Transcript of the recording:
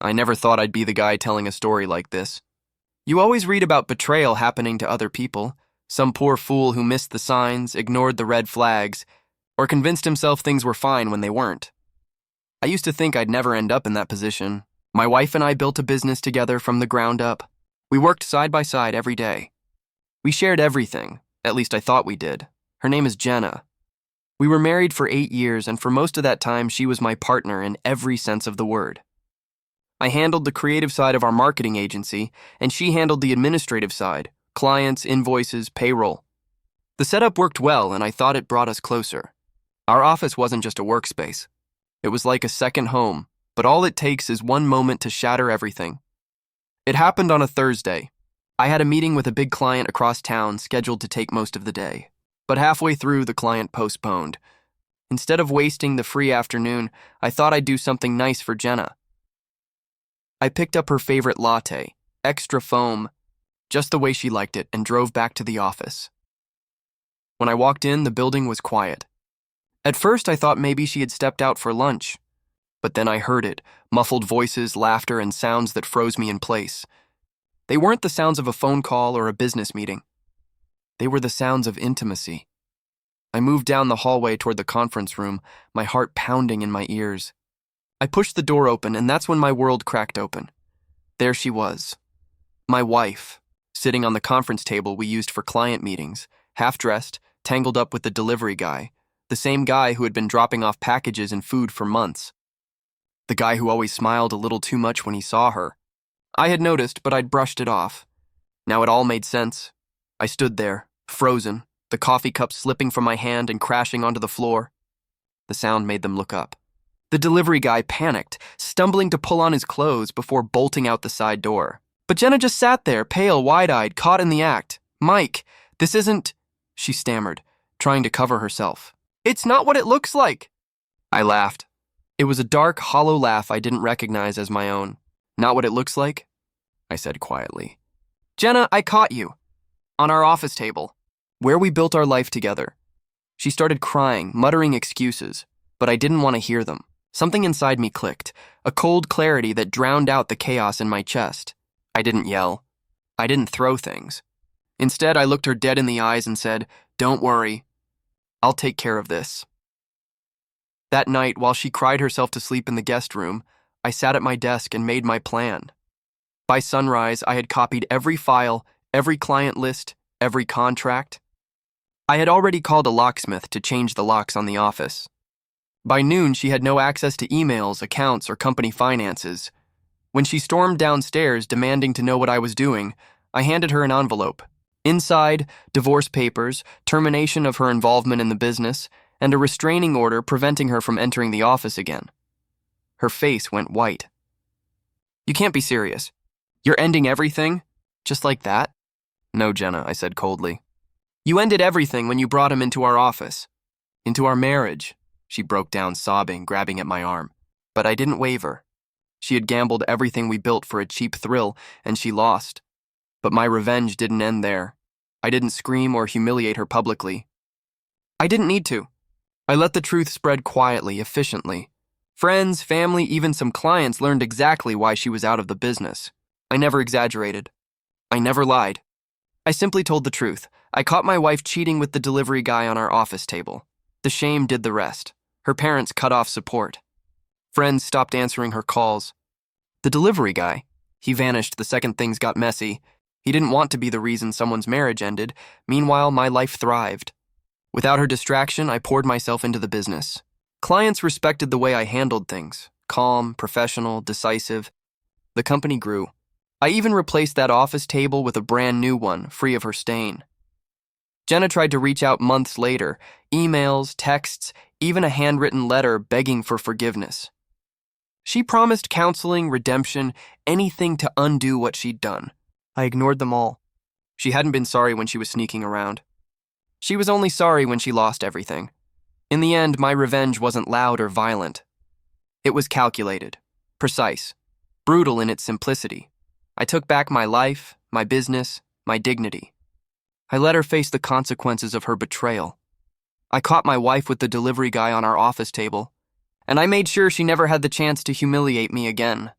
I never thought I'd be the guy telling a story like this. You always read about betrayal happening to other people, some poor fool who missed the signs, ignored the red flags, or convinced himself things were fine when they weren't. I used to think I'd never end up in that position. My wife and I built a business together from the ground up. We worked side by side every day. We shared everything, at least I thought we did. Her name is Jenna. We were married for 8 years, and for most of that time, she was my partner in every sense of the word. I handled the creative side of our marketing agency, and she handled the administrative side, clients, invoices, payroll. The setup worked well, and I thought it brought us closer. Our office wasn't just a workspace. It was like a second home, but all it takes is one moment to shatter everything. It happened on a Thursday. I had a meeting with a big client across town scheduled to take most of the day, but halfway through, the client postponed. Instead of wasting the free afternoon, I thought I'd do something nice for Jenna. I picked up her favorite latte, extra foam, just the way she liked it, and drove back to the office. When I walked in, the building was quiet. At first, I thought maybe she had stepped out for lunch, but then I heard it, muffled voices, laughter, and sounds that froze me in place. They weren't the sounds of a phone call or a business meeting. They were the sounds of intimacy. I moved down the hallway toward the conference room, my heart pounding in my ears. I pushed the door open, and that's when my world cracked open. There she was, my wife, sitting on the conference table we used for client meetings, half-dressed, tangled up with the delivery guy, the same guy who had been dropping off packages and food for months. The guy who always smiled a little too much when he saw her. I had noticed, but I'd brushed it off. Now it all made sense. I stood there, frozen, the coffee cup slipping from my hand and crashing onto the floor. The sound made them look up. The delivery guy panicked, stumbling to pull on his clothes before bolting out the side door. But Jenna just sat there, pale, wide-eyed, caught in the act. "Mike, this isn't," she stammered, trying to cover herself. "It's not what it looks like." I laughed. It was a dark, hollow laugh I didn't recognize as my own. "Not what it looks like?" I said quietly. "Jenna, I caught you. On our office table, where we built our life together." She started crying, muttering excuses, but I didn't want to hear them. Something inside me clicked, a cold clarity that drowned out the chaos in my chest. I didn't yell. I didn't throw things. Instead, I looked her dead in the eyes and said, "Don't worry. I'll take care of this." That night, while she cried herself to sleep in the guest room, I sat at my desk and made my plan. By sunrise, I had copied every file, every client list, every contract. I had already called a locksmith to change the locks on the office. By noon, she had no access to emails, accounts, or company finances. When she stormed downstairs demanding to know what I was doing, I handed her an envelope. Inside, divorce papers, termination of her involvement in the business, and a restraining order preventing her from entering the office again. Her face went white. "You can't be serious. You're ending everything? Just like that?" "No, Jenna," I said coldly. "You ended everything when you brought him into our office. Into our marriage." She broke down sobbing, grabbing at my arm. But I didn't waver. She had gambled everything we built for a cheap thrill, and she lost. But my revenge didn't end there. I didn't scream or humiliate her publicly. I didn't need to. I let the truth spread quietly, efficiently. Friends, family, even some clients learned exactly why she was out of the business. I never exaggerated. I never lied. I simply told the truth. I caught my wife cheating with the delivery guy on our office table. The shame did the rest. Her parents cut off support. Friends stopped answering her calls. The delivery guy, he vanished the second things got messy. He didn't want to be the reason someone's marriage ended. Meanwhile, my life thrived. Without her distraction, I poured myself into the business. Clients respected the way I handled things. Calm, professional, decisive. The company grew. I even replaced that office table with a brand new one, free of her stain. Jenna tried to reach out months later, emails, texts, even a handwritten letter begging for forgiveness. She promised counseling, redemption, anything to undo what she'd done. I ignored them all. She hadn't been sorry when she was sneaking around. She was only sorry when she lost everything. In the end, my revenge wasn't loud or violent. It was calculated, precise, brutal in its simplicity. I took back my life, my business, my dignity. I let her face the consequences of her betrayal. I caught my wife with the delivery guy on our office table, and I made sure she never had the chance to humiliate me again.